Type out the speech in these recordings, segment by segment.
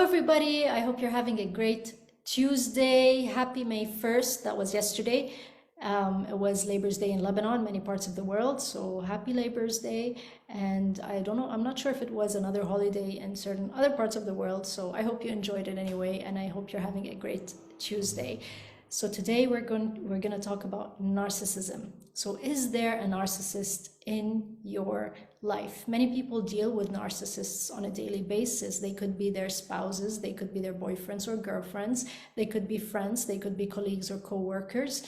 everybody. I hope you're having a great Tuesday. Happy May 1st. That was yesterday. It was Labor's Day in Lebanon, many parts of the world. So happy Labor's Day. And I don't know, I'm not sure if it was another holiday in certain other parts of the world. So I hope you enjoyed it anyway. And I hope you're having a great Tuesday. So today we're going to talk about narcissism. So is there a narcissist in your life? Many people deal with narcissists on a daily basis. They could be their spouses, they could be their boyfriends or girlfriends, they could be friends, they could be colleagues or co-workers.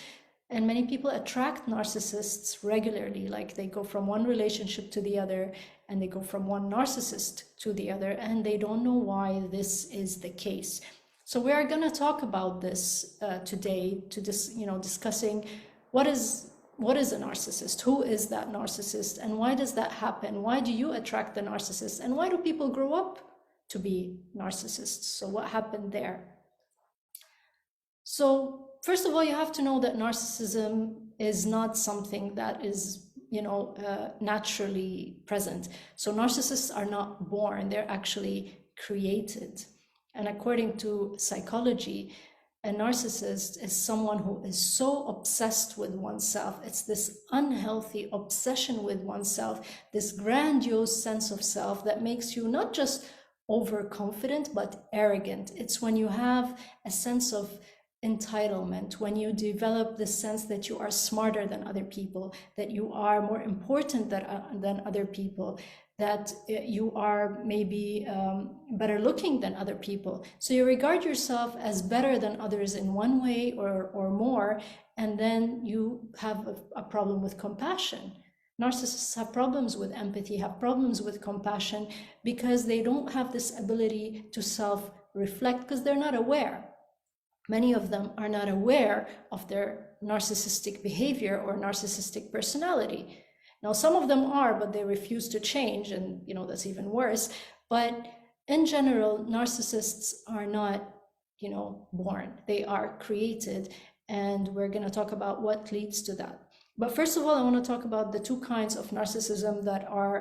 And many people attract narcissists regularly, like they go from one relationship to the other, and they go from one narcissist to the other, and they don't know why this is the case. So we are going to talk about this today, discussing what is a narcissist, who is that narcissist, and why does that happen? Why do you attract the narcissist, and why do people grow up to be narcissists? So what happened there? So first of all, you have to know that narcissism is not something that is naturally present. So narcissists are not born, they're actually created. And according to psychology, a narcissist is someone who is so obsessed with oneself. It's this unhealthy obsession with oneself, this grandiose sense of self that makes you not just overconfident, but arrogant. It's when you have a sense of entitlement, when you develop the sense that you are smarter than other people, that you are more important than other people, that you are maybe better looking than other people. So you regard yourself as better than others in one way or more, and then you have a problem with compassion. Narcissists have problems with empathy, have problems with compassion, because they don't have this ability to self-reflect, because they're not aware. Many of them are not aware of their narcissistic behavior or narcissistic personality. Now, some of them are, but they refuse to change, and that's even worse. But in general, narcissists are not, born. They are created, and we're going to talk about what leads to that. But first of all, I want to talk about the two kinds of narcissism that are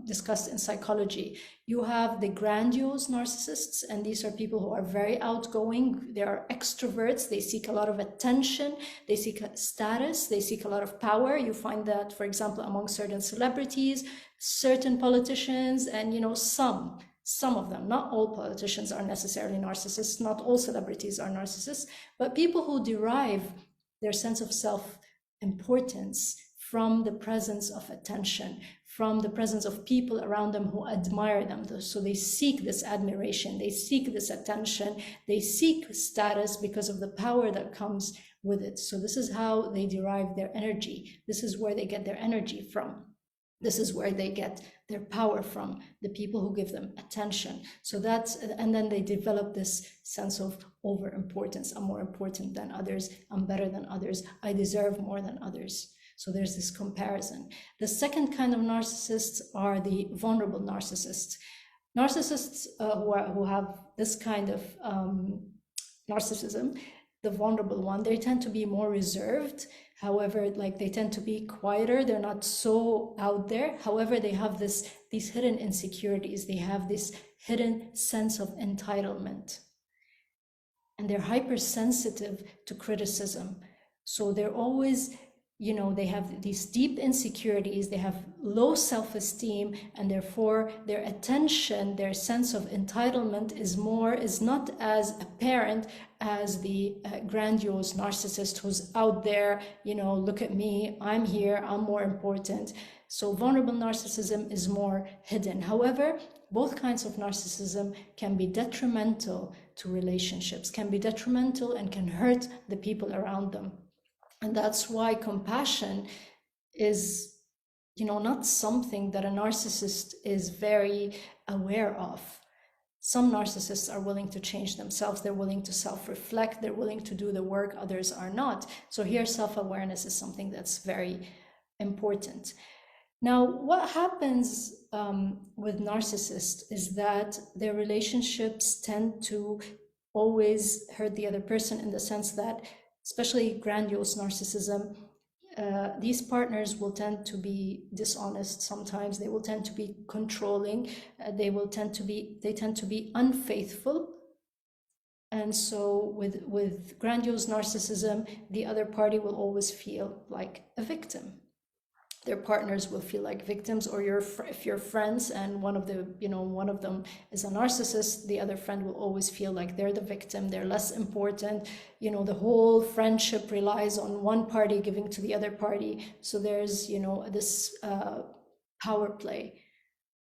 discussed in psychology. You have the grandiose narcissists, and these are people who are very outgoing. They are extroverts. They seek a lot of attention. They seek status. They seek a lot of power. You find that, for example, among certain celebrities, certain politicians, and some of them. Not all politicians are necessarily narcissists. Not all celebrities are narcissists, but people who derive their sense of self-importance from the presence of attention, from the presence of people around them who admire them. So they seek this admiration, they seek this attention, they seek status because of the power that comes with it. So this is how they derive their energy. This is where they get their energy from. This is where they get their power from, the people who give them attention. So and then they develop this sense of overimportance. I'm more important than others. I'm better than others. I deserve more than others. So there's this comparison. The second kind of narcissists are the vulnerable narcissists. Narcissists who have this kind of narcissism, the vulnerable one, they tend to be more reserved. However, they tend to be quieter. They're not so out there. However, they have these hidden insecurities. They have this hidden sense of entitlement. And they're hypersensitive to criticism. So they're always, they have these deep insecurities. They have low self-esteem, and therefore their attention, their sense of entitlement is not as apparent as the grandiose narcissist who's out there, look at me, I'm here, I'm more important. So vulnerable narcissism is more hidden. However, both kinds of narcissism can be detrimental to relationships, can be detrimental and can hurt the people around them. And that's why compassion is, not something that a narcissist is very aware of. Some narcissists are willing to change themselves. They're willing to self-reflect. They're willing to do the work. Others are not. So here, self-awareness is something that's very important. Now, what happens with narcissists is that their relationships tend to always hurt the other person, in the sense that, especially grandiose narcissism, these partners will tend to be dishonest sometimes. They will tend to be controlling. They tend to be unfaithful. And so with grandiose narcissism, the other party will always feel like a victim. Their partners will feel like victims, or if you're friends and one of them is a narcissist, the other friend will always feel like they're the victim, they're less important. The whole friendship relies on one party giving to the other party. So there's, this power play.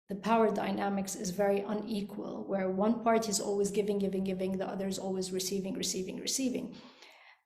The power dynamics is very unequal, where one party is always giving, the other is always receiving.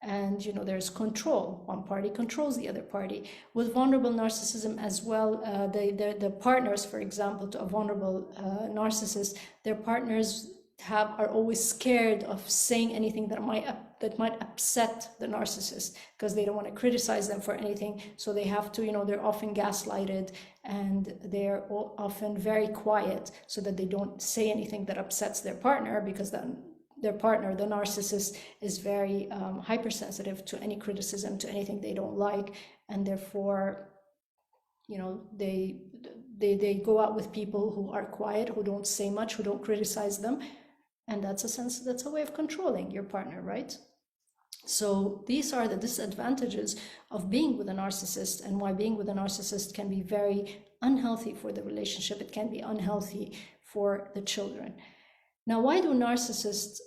And there's control. One party controls the other party. With vulnerable narcissism as well, the partners, for example, to a vulnerable narcissist, their partners are always scared of saying anything that might upset the narcissist, because they don't want to criticize them for anything. So they have to, they're often gaslighted, and they're often very quiet so that they don't say anything that upsets their partner, because then their partner, the narcissist, is very hypersensitive to any criticism, to anything they don't like, and therefore, they go out with people who are quiet, who don't say much, who don't criticize them, and that's a way of controlling your partner, right? So these are the disadvantages of being with a narcissist, and why being with a narcissist can be very unhealthy for the relationship. It can be unhealthy for the children. Now, why do narcissists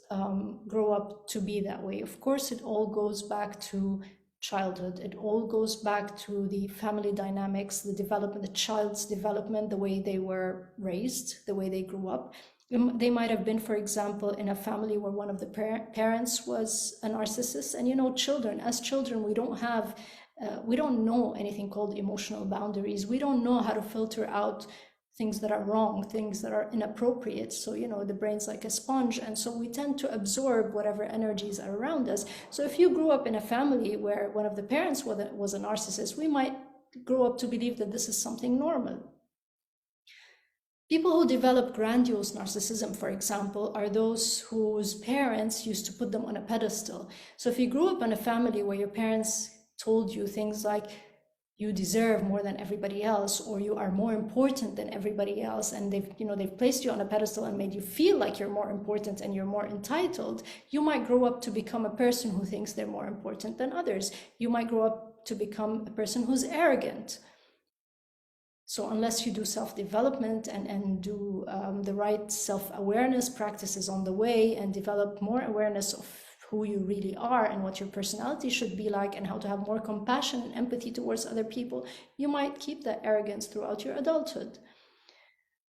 grow up to be that way? Of course, it all goes back to childhood. It all goes back to the family dynamics, the development, the child's development, the way they were raised, the way they grew up. They might have been, for example, in a family where one of the parents was a narcissist. And children, as children, we don't know anything called emotional boundaries. We don't know how to filter out things that are wrong, things that are inappropriate. So, the brain's like a sponge. And so we tend to absorb whatever energies are around us. So if you grew up in a family where one of the parents was a narcissist, we might grow up to believe that this is something normal. People who develop grandiose narcissism, for example, are those whose parents used to put them on a pedestal. So if you grew up in a family where your parents told you things like, you deserve more than everybody else, or you are more important than everybody else, and they've placed you on a pedestal and made you feel like you're more important and you're more entitled, you might grow up to become a person who thinks they're more important than others. You might grow up to become a person who's arrogant. So unless you do self-development and do the right self-awareness practices on the way, and develop more awareness of who you really are and what your personality should be like, and how to have more compassion and empathy towards other people, you might keep that arrogance throughout your adulthood.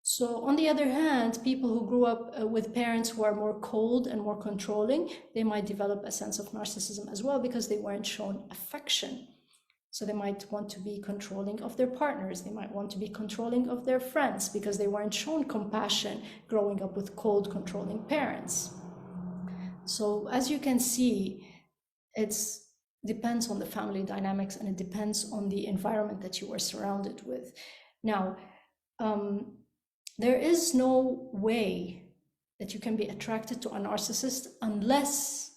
So on the other hand, people who grew up with parents who are more cold and more controlling, they might develop a sense of narcissism as well, because they weren't shown affection. So they might want to be controlling of their partners. They might want to be controlling of their friends, because they weren't shown compassion growing up with cold, controlling parents. So as you can see, it depends on the family dynamics, and it depends on the environment that you were surrounded with. Now, there is no way that you can be attracted to a narcissist unless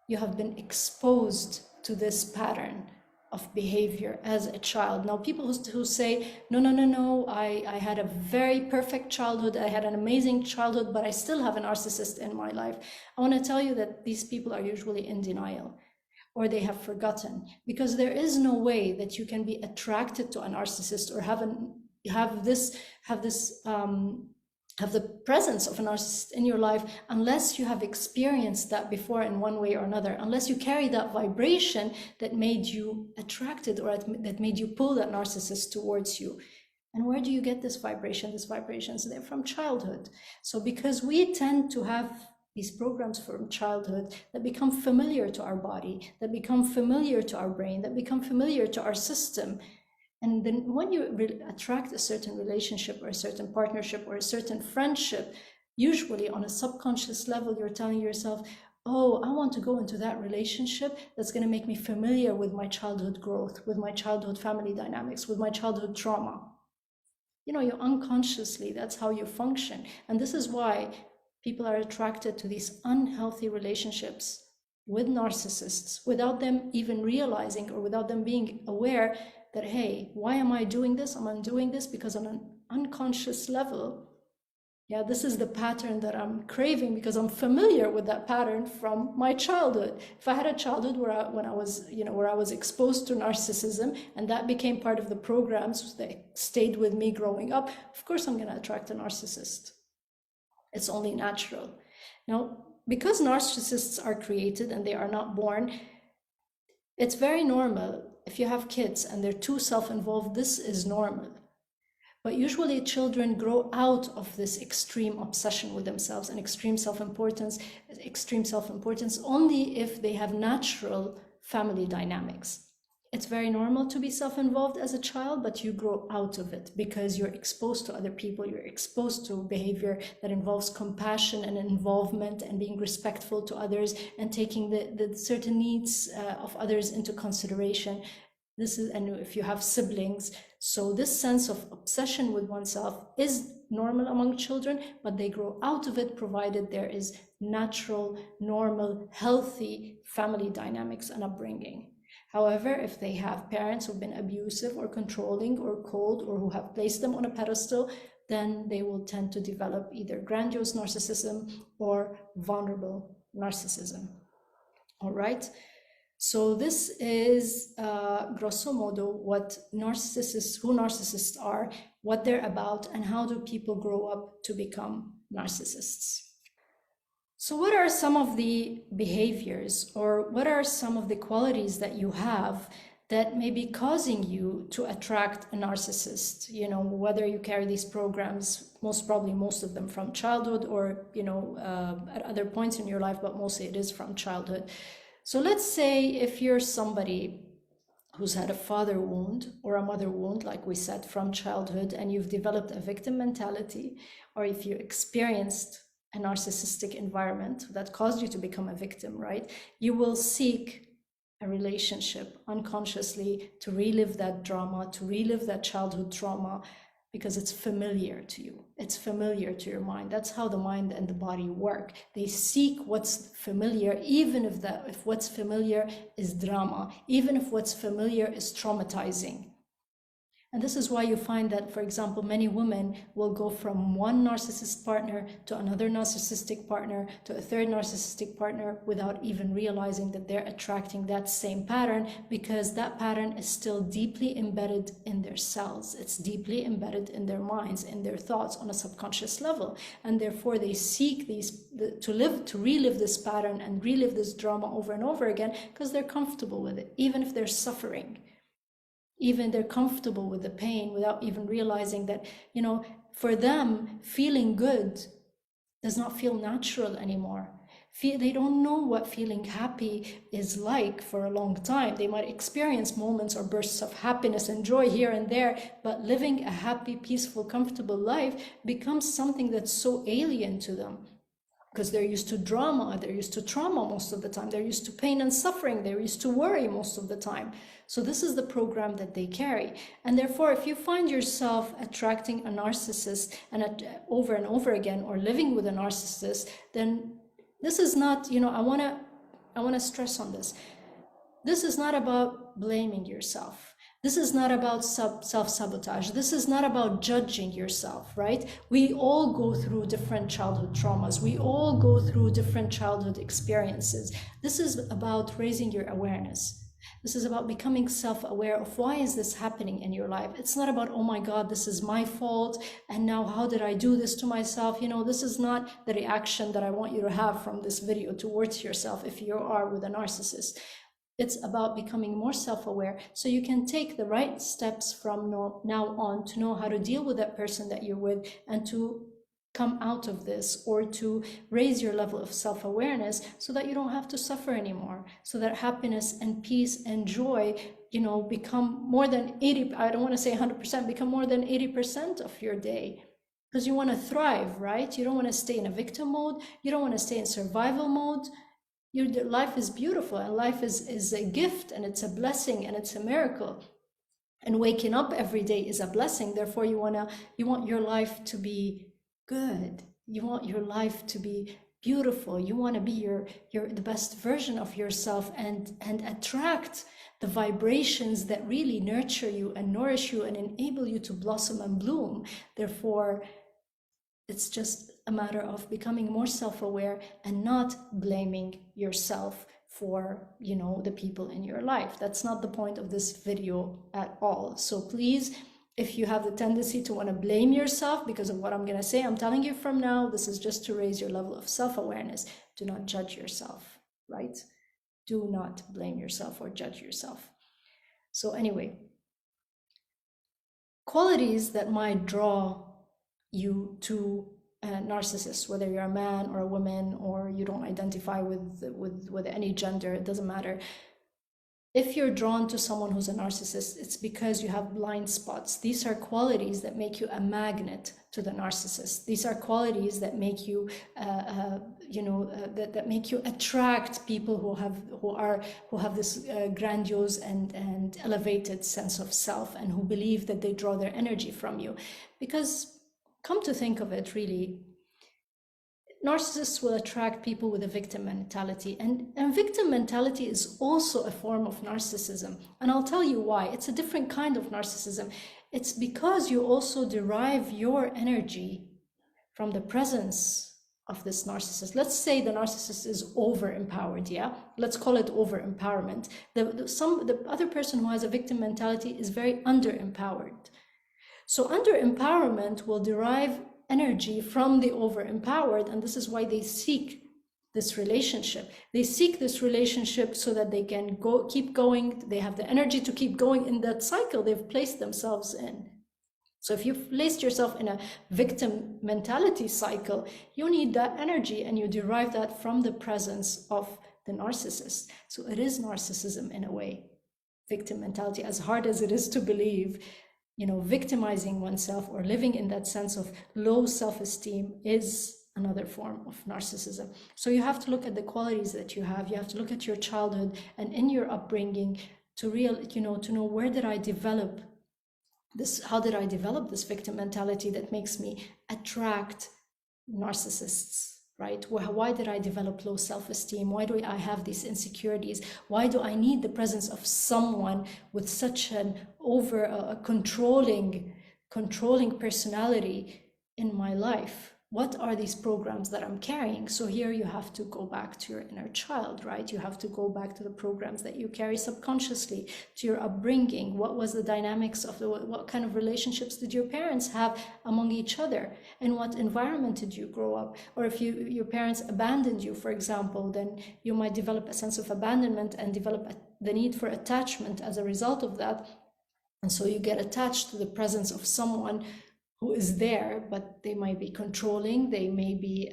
you have been exposed to this pattern of behavior as a child. Now, people who say, no, I had a very perfect childhood, I had an amazing childhood, but I still have a narcissist in my life. I want to tell you that these people are usually in denial, or they have forgotten, because there is no way that you can be attracted to a narcissist, or have the presence of a narcissist in your life, unless you have experienced that before in one way or another, unless you carry that vibration that made you attracted, or that made you pull that narcissist towards you. And where do you get this vibration? These vibrations, they're from childhood. So because we tend to have these programs from childhood that become familiar to our body, that become familiar to our brain, that become familiar to our system, and then when you attract a certain relationship, or a certain partnership, or a certain friendship, usually on a subconscious level, you're telling yourself, oh, I want to go into that relationship that's going to make me familiar with my childhood growth, with my childhood family dynamics, with my childhood trauma. You unconsciously, that's how you function. And this is why people are attracted to these unhealthy relationships with narcissists without them even realizing or without them being aware that, hey, why am I doing this? I'm doing this because on an unconscious level, yeah, this is the pattern that I'm craving because I'm familiar with that pattern from my childhood. If I had a childhood where I was exposed to narcissism and that became part of the programs that stayed with me growing up, of course I'm going to attract a narcissist. It's only natural. Now, because narcissists are created and they are not born, it's very normal. If you have kids and they're too self-involved, this is normal. But usually children grow out of this extreme obsession with themselves and extreme self-importance only if they have natural family dynamics. It's very normal to be self-involved as a child, but you grow out of it because you're exposed to other people, you're exposed to behavior that involves compassion and involvement and being respectful to others and taking the certain needs of others into consideration. And if you have siblings, so this sense of obsession with oneself is normal among children, but they grow out of it provided there is natural, normal, healthy family dynamics and upbringing. However, if they have parents who've been abusive or controlling or cold or who have placed them on a pedestal, then they will tend to develop either grandiose narcissism or vulnerable narcissism. All right. So this is grosso modo what who narcissists are, what they're about, and how do people grow up to become narcissists. So what are some of the behaviors or what are some of the qualities that you have that may be causing you to attract a narcissist? You know, whether you carry these programs, most of them from childhood or, at other points in your life, but mostly it is from childhood. So let's say if you're somebody who's had a father wound or a mother wound, like we said, from childhood, and you've developed a victim mentality, or if you experienced a narcissistic environment that caused you to become a victim, right? You will seek a relationship unconsciously to relive that drama, to relive that childhood trauma, because it's familiar to you. It's familiar to your mind. That's how the mind and the body work. They seek what's familiar, even if what's familiar is drama, even if what's familiar is traumatizing. And this is why you find that, for example, many women will go from one narcissist partner to another narcissistic partner to a third narcissistic partner without even realizing that they're attracting that same pattern, because that pattern is still deeply embedded in their cells. It's deeply embedded in their minds, in their thoughts on a subconscious level. And therefore they seek to relive this pattern and relive this drama over and over again because they're comfortable with it, even if they're suffering. Even they're comfortable with the pain without even realizing that, for them, feeling good does not feel natural anymore. They don't know what feeling happy is like for a long time. They might experience moments or bursts of happiness and joy here and there, but living a happy, peaceful, comfortable life becomes something that's so alien to them. Because they're used to drama, they're used to trauma most of the time, they're used to pain and suffering, they're used to worry most of the time. So this is the program that they carry. And therefore, if you find yourself attracting a narcissist over and over again, or living with a narcissist, then this is not, I want to stress on this. This is not about blaming yourself. This is not about self-sabotage. This is not about judging yourself, right? We all go through different childhood traumas. We all go through different childhood experiences. This is about raising your awareness. This is about becoming self-aware of why is this happening in your life. It's not about, oh my God, this is my fault, and now how did I do this to myself? This is not the reaction that I want you to have from this video towards yourself if you are with a narcissist. It's about becoming more self-aware so you can take the right steps from now on to know how to deal with that person that you're with and to come out of this, or to raise your level of self-awareness so that you don't have to suffer anymore, so that happiness and peace and joy, become more than 80, I don't want to say 100%, become more than 80% of your day. Because you want to thrive, right? You don't want to stay in a victim mode. You don't want to stay in survival mode. Your life is beautiful, and life is a gift, and it's a blessing, and it's a miracle. And waking up every day is a blessing. Therefore, you want your life to be good. You want your life to be beautiful. You want to be the best version of yourself and attract the vibrations that really nurture you and nourish you and enable you to blossom and bloom. Therefore, it's just a matter of becoming more self-aware and not blaming yourself for, you know, the people in your life. That's not the point of this video at all. So please, if you have the tendency to want to blame yourself because of what I'm going to say, I'm telling you from now, this is just to raise your level of self-awareness. Do not judge yourself, right? Do not blame yourself or judge yourself. So anyway, qualities that might draw you to a narcissist, whether you're a man or a woman, or you don't identify with any gender, it doesn't matter. If you're drawn to someone who's a narcissist, it's because you have blind spots. These are qualities that make you a magnet to the narcissist. These are qualities that make you, that make you attract people who have this grandiose and elevated sense of self, and who believe that they draw their energy from you. Because come to think of it, really, narcissists will attract people with a victim mentality, and victim mentality is also a form of narcissism. And I'll tell you why. It's a different kind of narcissism. It's because you also derive your energy from the presence of this narcissist. Let's say the narcissist is over-empowered, yeah? Let's call it over-empowerment. The other person who has a victim mentality is very under-empowered. So under-empowerment will derive energy from the over-empowered, and this is why they seek this relationship. They seek this relationship so that they can keep going. They have the energy to keep going in that cycle they've placed themselves in. So if you've placed yourself in a victim mentality cycle, you need that energy, and you derive that from the presence of the narcissist. So it is narcissism in a way, victim mentality, as hard as it is to believe. You know, victimizing oneself or living in that sense of low self-esteem is another form of narcissism. So you have to look at the qualities that you have. You have to look at your childhood and in your upbringing to know, where did I develop this? How did I develop this victim mentality that makes me attract narcissists? Right? Why did I develop low self-esteem? Why do I have these insecurities? Why do I need the presence of someone with such an controlling personality in my life? What are these programs that I'm carrying? So here you have to go back to your inner child, right? You have to go back to the programs that you carry subconsciously, to your upbringing. What was the dynamics of what kind of relationships did your parents have among each other? In what environment did you grow up? Or if your parents abandoned you, for example, then you might develop a sense of abandonment and develop the need for attachment as a result of that. And so you get attached to the presence of someone who is there, but they might be controlling, they may be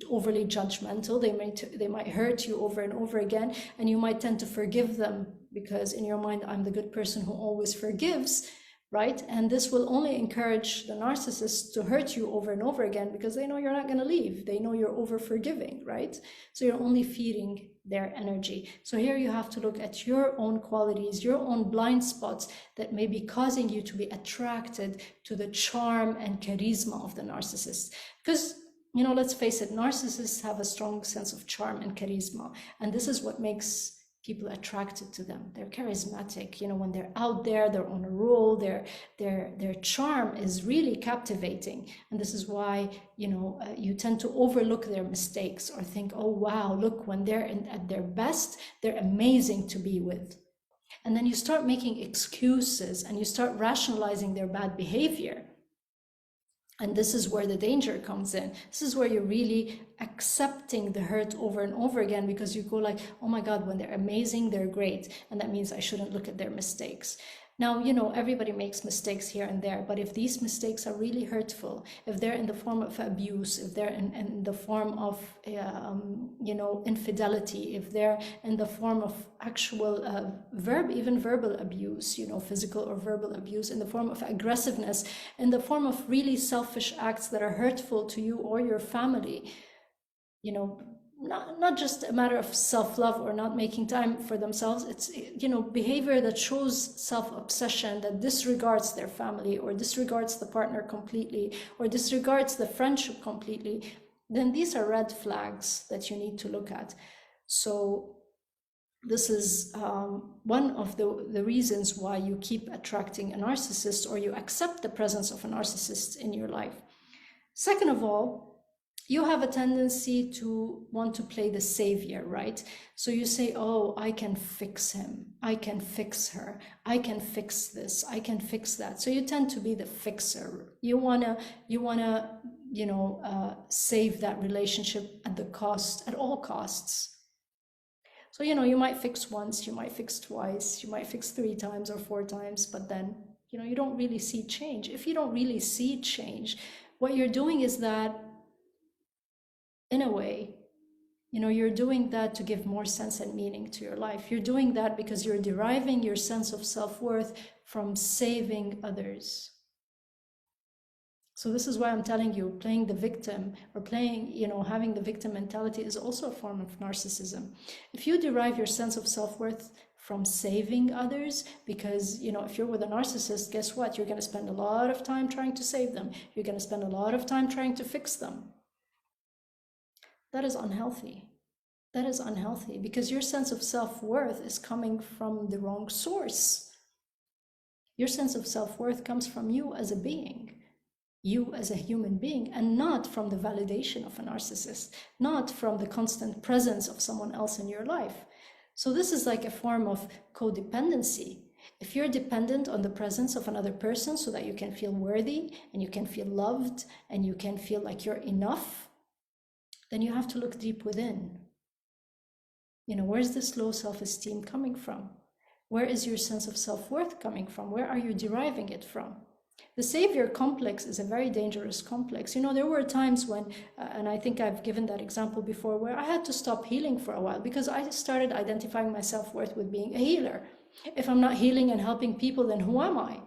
overly judgmental, they might hurt you over and over again, and you might tend to forgive them because in your mind, I'm the good person who always forgives, right? And this will only encourage the narcissist to hurt you over and over again because they know you're not going to leave. They know you're over forgiving, right? So you're only feeding their energy. So here you have to look at your own qualities, your own blind spots that may be causing you to be attracted to the charm and charisma of the narcissist. Because, let's face it, narcissists have a strong sense of charm and charisma. And this is what makes people attracted to them. They're charismatic. When they're out there, they're on a roll, their charm is really captivating. And this is why, you tend to overlook their mistakes or think, oh, wow, look, when they're at their best, they're amazing to be with. And then you start making excuses and you start rationalizing their bad behavior. And this is where the danger comes in. This is where you're really accepting the hurt over and over again because you go like, oh my God, when they're amazing, they're great. And that means I shouldn't look at their mistakes. Now, everybody makes mistakes here and there, but if these mistakes are really hurtful, if they're in the form of abuse, if they're in the form of, infidelity, if they're in the form of actual even verbal abuse, physical or verbal abuse, in the form of aggressiveness, in the form of really selfish acts that are hurtful to you or your family, not just a matter of self-love or not making time for themselves. It's, behavior that shows self-obsession, that disregards their family or disregards the partner completely or disregards the friendship completely. then these are red flags that you need to look at. So this is one of the reasons why you keep attracting a narcissist, or you accept the presence of a narcissist in your life. Second of all, you have a tendency to want to play the savior, right? So you say, oh, I can fix him, I can fix her, I can fix this, I can fix that. So you tend to be the fixer. You wanna save that relationship at all costs. So, you might fix once, you might fix twice, you might fix 3 times or 4 times, but then, you don't really see change. If you don't really see change, what you're doing is that, in a way, you're doing that to give more sense and meaning to your life. You're doing that because you're deriving your sense of self-worth from saving others. So this is why I'm telling you, playing the victim, or having the victim mentality, is also a form of narcissism. If you derive your sense of self-worth from saving others, because, if you're with a narcissist, guess what? You're going to spend a lot of time trying to save them. You're going to spend a lot of time trying to fix them. That is unhealthy. That is unhealthy, because your sense of self-worth is coming from the wrong source. Your sense of self-worth comes from you as a being. You as a human being, and not from the validation of a narcissist, not from the constant presence of someone else in your life. So this is like a form of codependency. If you're dependent on the presence of another person so that you can feel worthy and you can feel loved and you can feel like you're enough, then you have to look deep within. Where's this low self-esteem coming from? Where is your sense of self-worth coming from? Where are you deriving it from? The savior complex is a very dangerous complex. There were times when, and I think I've given that example before, where I had to stop healing for a while because I started identifying my self-worth with being a healer. If I'm not healing and helping people, then who am I?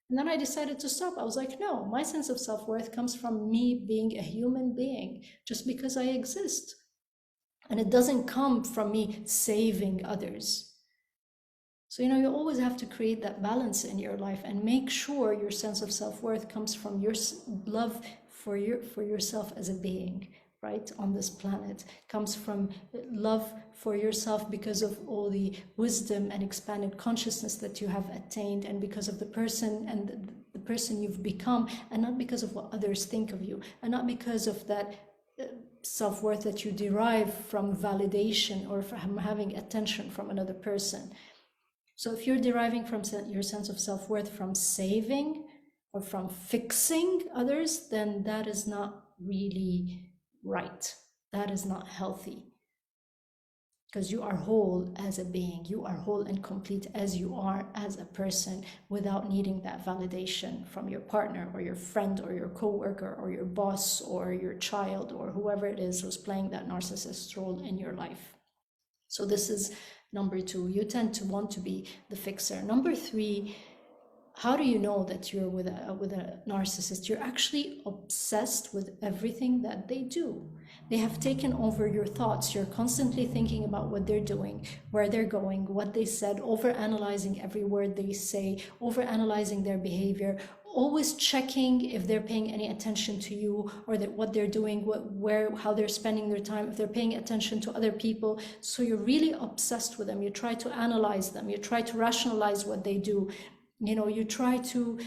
And then I decided to stop. I was like, no, my sense of self-worth comes from me being a human being, just because I exist. And it doesn't come from me saving others. So, you always have to create that balance in your life and make sure your sense of self-worth comes from your love for yourself as a being, right, on this planet. Comes from love for yourself because of all the wisdom and expanded consciousness that you have attained, and because of the person and the person you've become, and not because of what others think of you, and not because of that self-worth that you derive from validation or from having attention from another person. So if you're deriving from your sense of self-worth from saving or from fixing others, then that is not really right. That is not healthy. Because you are whole as a being. You are whole and complete as you are as a person, without needing that validation from your partner or your friend or your coworker or your boss or your child or whoever it is who's playing that narcissist role in your life. So this is number 2. You tend to want to be the fixer. Number 3, how do you know that you're with a narcissist? You're actually obsessed with everything that they do. They have taken over your thoughts. You're constantly thinking about what they're doing, where they're going, what they said, overanalyzing every word they say, overanalyzing their behavior, always checking if they're paying any attention to you, or that what they're doing, how they're spending their time, if they're paying attention to other people. So you're really obsessed with them. You try to analyze them. You try to rationalize what they do. You try to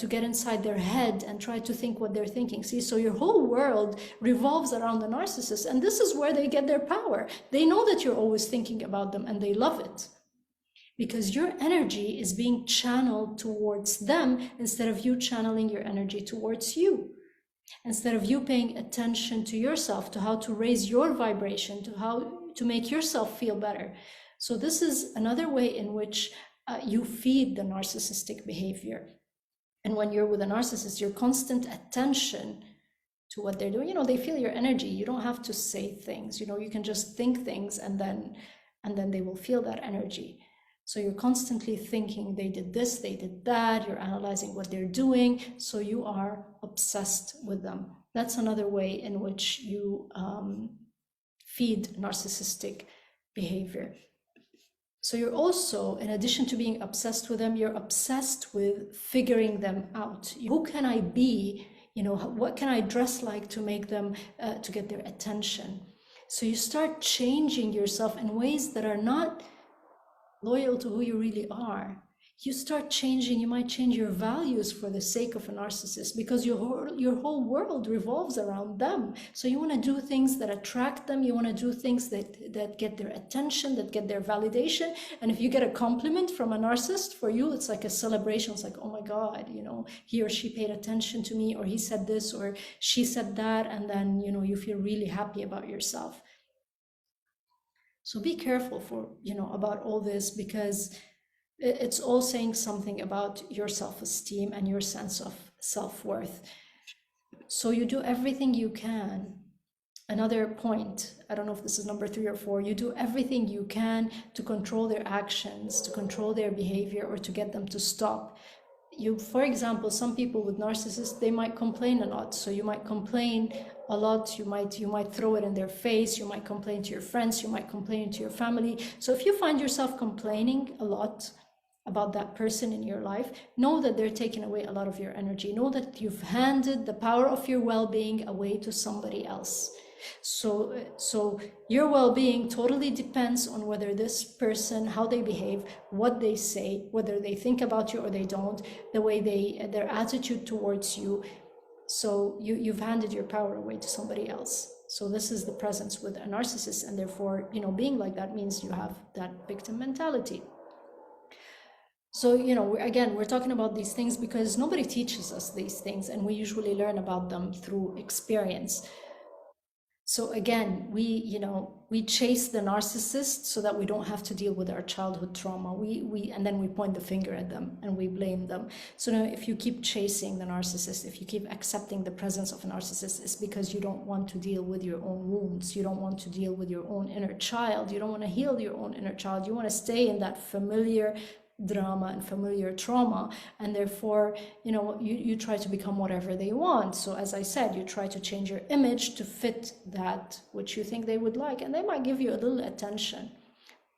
get inside their head and try to think what they're thinking. See, so your whole world revolves around the narcissist, and this is where they get their power. They know that you're always thinking about them, and they love it, because your energy is being channeled towards them instead of you channeling your energy towards you. Instead of you paying attention to yourself, to how to raise your vibration, to how to make yourself feel better. So this is another way in which you feed the narcissistic behavior. And when you're with a narcissist, your constant attention to what they're doing, they feel your energy. You don't have to say things, you can just think things, and then they will feel that energy. So you're constantly thinking, they did this, they did that. You're analyzing what they're doing. So you are obsessed with them. That's another way in which you feed narcissistic behavior. So you're also, in addition to being obsessed with them, you're obsessed with figuring them out. Who can I be You know, what can I dress like to make them, to get their attention? So you start changing yourself in ways that are not loyal to who you really are. You start changing, you might change your values for the sake of a narcissist, because your whole world revolves around them. So you want to do things that attract them, you want to do things that get their attention, that get their validation. And if you get a compliment from a narcissist, for you it's like a celebration. It's like, oh my God, you know, he or she paid attention to me, or he said this or she said that, and then, you know, you feel really happy about yourself. So be careful for, you know, about all this, because it's all saying something about your self-esteem and your sense of self-worth. So you do everything you can. Another point, I don't know if this is number 3 or 4, you do everything you can to control their actions, to control their behavior, or to get them to stop. You, for example, some people with narcissists, they might complain a lot. So you might complain a lot, you might throw it in their face, you might complain to your friends, you might complain to your family. So if you find yourself complaining a lot about that person in your life, know that they're taking away a lot of your energy. Know that you've handed the power of your well-being away to somebody else. So your well-being totally depends on whether this person, how they behave, what they say, whether they think about you or they don't, the way their attitude towards you. So you've handed your power away to somebody else. So this is the presence with a narcissist, and therefore, you know, being like that means you have that victim mentality. So, you know, again, we're talking about these things because nobody teaches us these things, and we usually learn about them through experience. So again, we chase the narcissist so that we don't have to deal with our childhood trauma. And then we point the finger at them and we blame them. So now if you keep chasing the narcissist, if you keep accepting the presence of a narcissist, it's because you don't want to deal with your own wounds. You don't want to deal with your own inner child. You don't want to heal your own inner child. You want to stay in that familiar drama and familiar trauma, and therefore, you know, you try to become whatever they want. So as I said, you try to change your image to fit that which you think they would like, and they might give you a little attention,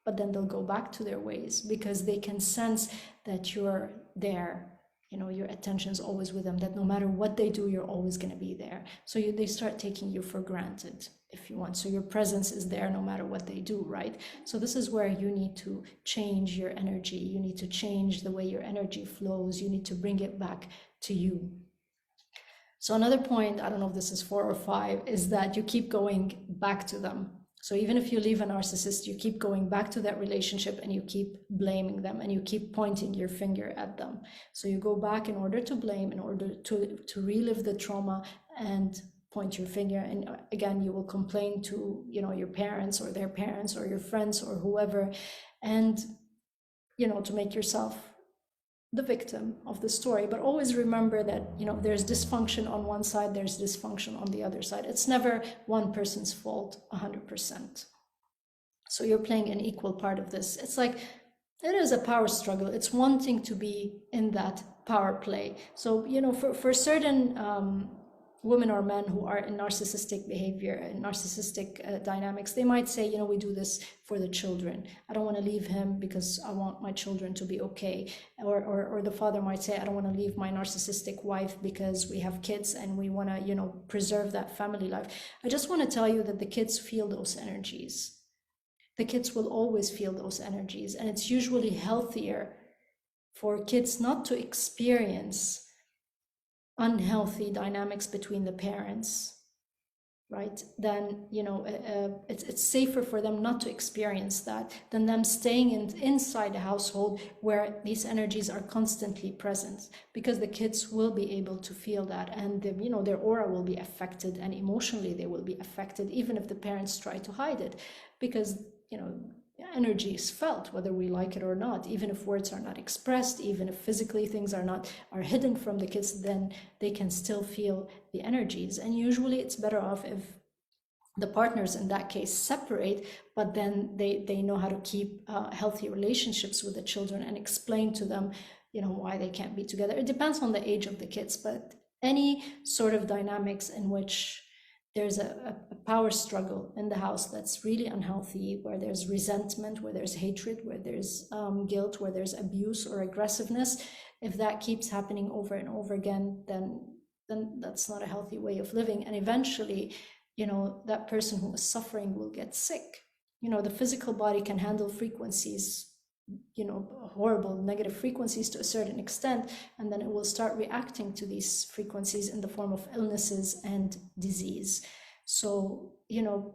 but then they'll go back to their ways because they can sense that you're there. You know, your attention is always with them, that no matter what they do, you're always going to be there. So they start taking you for granted, if you want. So your presence is there no matter what they do, right? So this is where you need to change your energy. You need to change the way your energy flows. You need to bring it back to you. So another point, I don't know if this is 4 or 5, is that you keep going back to them. So even if you leave a narcissist, you keep going back to that relationship and you keep blaming them and you keep pointing your finger at them. So you go back in order to blame, in order to relive the trauma and point your finger. And again, you will complain to, you know, your parents or their parents or your friends or whoever, and, you know, to make yourself the victim of the story. But always remember that, you know, there's dysfunction on one side, there's dysfunction on the other side. It's never one person's fault 100%. So you're playing an equal part of this. It's like, it is a power struggle. It's wanting to be in that power play. So, you know, for certain women or men who are in narcissistic behavior and narcissistic dynamics, they might say, you know, we do this for the children. I don't want to leave him because I want my children to be okay. Or the father might say, I don't want to leave my narcissistic wife because we have kids and we want to, you know, preserve that family life. I just want to tell you that the kids feel those energies. The kids will always feel those energies. And it's usually healthier for kids not to experience unhealthy dynamics between the parents, right? Then, you know, it's safer for them not to experience that than them staying inside a household where these energies are constantly present, because the kids will be able to feel that, and you know, their aura will be affected, and emotionally they will be affected, even if the parents try to hide it, because, you know, energy is felt whether we like it or not. Even if words are not expressed, even if physically things are hidden from the kids, then they can still feel the energies. And usually it's better off if the partners in that case separate, but then they know how to keep healthy relationships with the children and explain to them, you know, why they can't be together. It depends on the age of the kids, but any sort of dynamics in which there's a power struggle in the house that's really unhealthy, where there's resentment, where there's hatred, where there's guilt, where there's abuse or aggressiveness, if that keeps happening over and over again, then then that's not a healthy way of living. And eventually, that person who is suffering will get sick. The physical body can handle frequencies, horrible negative frequencies to a certain extent, and then it will start reacting to these frequencies in the form of illnesses and disease. So,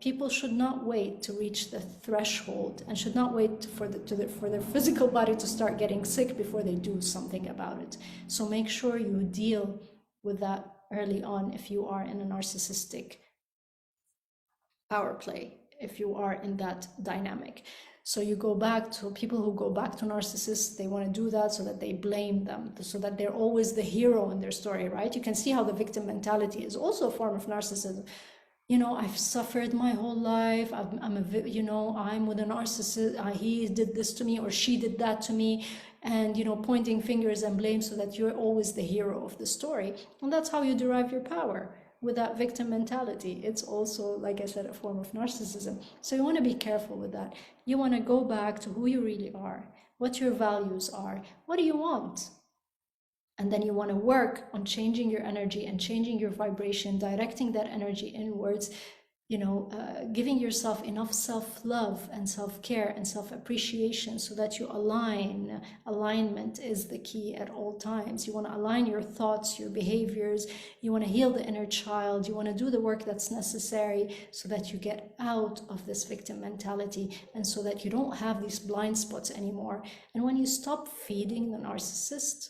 people should not wait to reach the threshold and should not wait for their physical body to start getting sick before they do something about it. So make sure you deal with that early on if you are in a narcissistic power play, if you are in that dynamic. So you go back to people who go back to narcissists, they want to do that so that they blame them, so that they're always the hero in their story, right? You can see how the victim mentality is also a form of narcissism. I've suffered my whole life. I'm with a narcissist. He did this to me or she did that to me. And, pointing fingers and blame so that you're always the hero of the story. And that's how you derive your power, with that victim mentality. It's also, like I said, a form of narcissism. So you want to be careful with that. You want to go back to who you really are, what your values are, what do you want? And then you want to work on changing your energy and changing your vibration, directing that energy inwards, giving yourself enough self-love and self-care and self-appreciation so that you align. Alignment is the key at all times. You want to align your thoughts, your behaviors. You want to heal the inner child. You want to do the work that's necessary so that you get out of this victim mentality and so that you don't have these blind spots anymore. And when you stop feeding the narcissist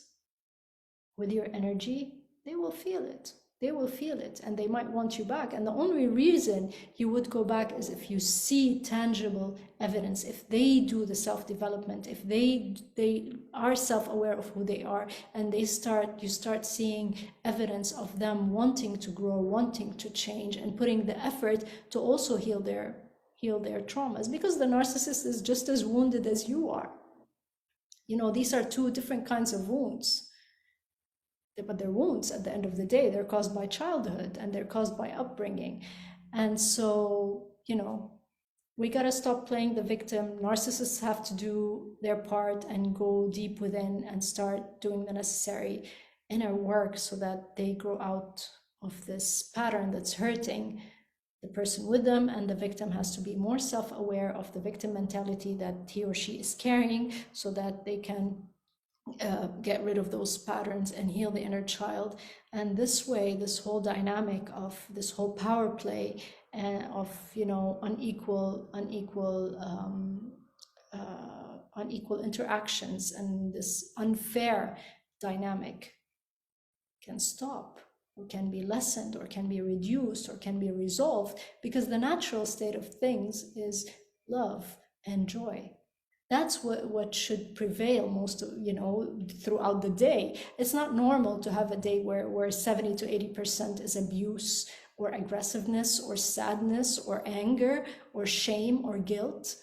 with your energy, they will feel it. They will feel it and they might want you back. And the only reason you would go back is if you see tangible evidence, if they do the self-development, if they are self-aware of who they are, and you start seeing evidence of them wanting to grow, wanting to change, and putting the effort to also heal their traumas, because the narcissist is just as wounded as you are. These are two different kinds of wounds. But they're wounds at the end of the day. They're caused by childhood and they're caused by upbringing. And so, we got to stop playing the victim. Narcissists have to do their part and go deep within and start doing the necessary inner work so that they grow out of this pattern that's hurting the person with them. And the victim has to be more self-aware of the victim mentality that he or she is carrying so that they can get rid of those patterns and heal the inner child. And this way, this whole dynamic of this whole power play of unequal interactions and this unfair dynamic can stop, or can be lessened, or can be reduced, or can be resolved, because the natural state of things is love and joy. That's what should prevail most of, throughout the day. It's not normal to have a day where 70 to 80% is abuse or aggressiveness or sadness or anger or shame or guilt.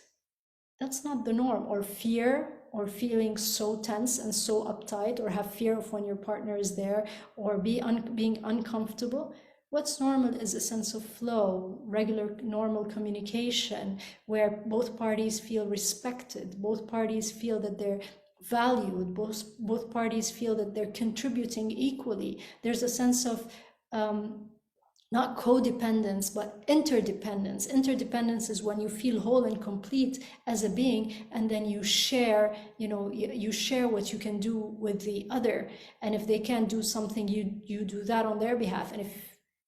That's not the norm. Or fear, or feeling so tense and so uptight, or have fear of when your partner is there, or being uncomfortable. What's normal is a sense of flow, regular normal communication, where both parties feel respected, both parties feel that they're valued, both parties feel that they're contributing equally. There's a sense of not codependence, but interdependence. Interdependence is when you feel whole and complete as a being, and then you share, you share what you can do with the other. And if they can't do something, you do that on their behalf. And if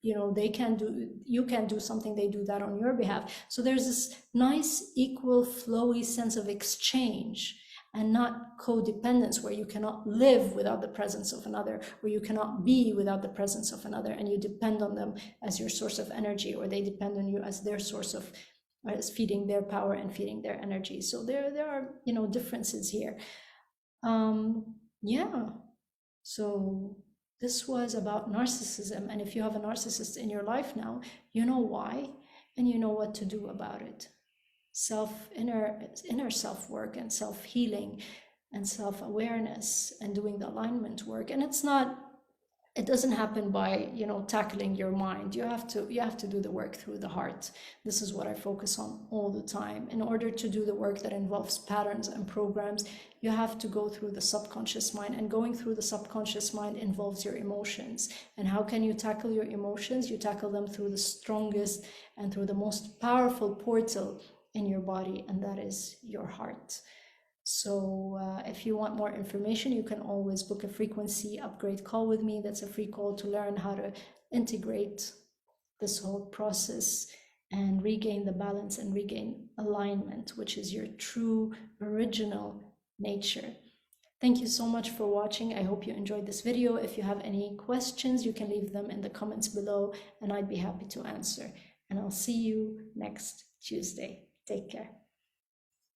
you can do something, they do that on your behalf. So there's this nice, equal, flowy sense of exchange, and not codependence, where you cannot live without the presence of another, where you cannot be without the presence of another, and you depend on them as your source of energy, or they depend on you as their source of, as feeding their power and feeding their energy. So there are, differences here. So this was about narcissism. And if you have a narcissist in your life now, you know why, and you know what to do about it. Inner self-work and self-healing and self-awareness and doing the alignment work. And it's not it doesn't happen by, you know, tackling your mind. You have to do the work through the heart. This is what I focus on all the time. In order to do the work that involves patterns and programs, you have to go through the subconscious mind, and going through the subconscious mind involves your emotions. And how can you tackle your emotions? You tackle them through the strongest and through the most powerful portal in your body, and that is your heart. So if you want more information, you can always book a frequency upgrade call with me. That's a free call to learn how to integrate this whole process and regain the balance and regain alignment, which is your true original nature. Thank you so much for watching. I hope you enjoyed this video. If you have any questions, you can leave them in the comments below and I'd be happy to answer. And I'll see you next Tuesday. Take care.